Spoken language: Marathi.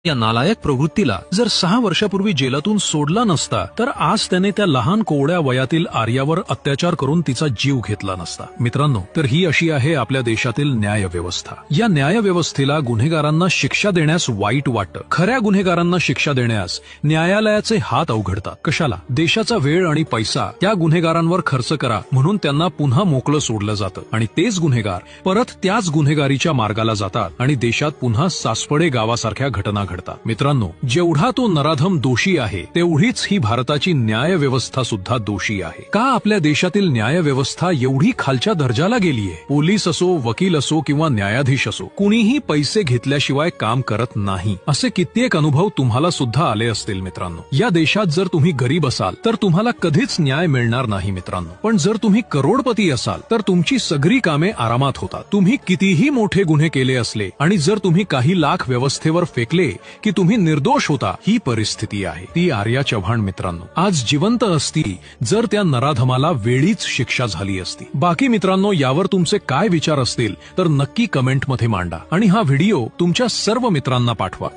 या नालायक प्रवृत्तीला जर 6 वर्षापूर्वी जेलातून सोडला नसता तर आज त्याने त्या लहान कोवड्या वयातील आर्यावर अत्याचार करून तिचा जीव घेतला नसता. मित्रांनो, तर ही अशी आहे आपल्या देशातील न्यायव्यवस्था. या न्यायव्यवस्थेला गुन्हेगारांना शिक्षा देण्यास वाईट वाटतं. खऱ्या गुन्हेगारांना शिक्षा देण्यास न्यायालयाचे हात अवघडतात. कशाला? देशाचा वेळ आणि पैसा त्या गुन्हेगारांवर खर्च करा म्हणून त्यांना पुन्हा मोकळं सोडलं जातं आणि तेच गुन्हेगार परत त्याच गुन्हेगारीच्या मार्गाला जातात आणि देशात पुन्हा सासपडे गावासारख्या घटना घडतात. मित्रांनो, जेवढा तो नराधम दोषी आहे तेवढीच ही भारताची न्यायव्यवस्था सुद्धा दोषी आहे. का आपल्या देशातील न्यायव्यवस्था एवढी खालच्या दर्जाला गेलीये? पोलीस असो, वकील असो किंवा न्यायाधीश असो, कुणीही पैसे घेतल्याशिवाय काम करत नाही. असे कित्येक अनुभव तुम्हाला सुद्धा आले असतील मित्रांनो. या देशात जर तुम्ही गरीब असाल तर तुम्हाला कधीच न्याय मिळणार नाही मित्रांनो. पण जर तुम्ही करोडपती असाल तर तुमची सगळी कामे आरामात होतात. तुम्ही कितीही मोठे गुन्हे केले असले आणि जर तुम्ही काही लाख व्यवस्थेवर फेकले की तुम्ही निर्दोष होता. ही परिस्थिती आहे. ती आर्या चव्हाण मित्रांनो आज जिवंत असती जर त्या नराधमाला वेळीच शिक्षा झाली असती. बाकी मित्रांनो, यावर तुमचे काय विचार असतील तर नक्की कमेंटमध्ये मांडा आणि हा व्हिडिओ तुमच्या सर्व मित्रांना पाठवा.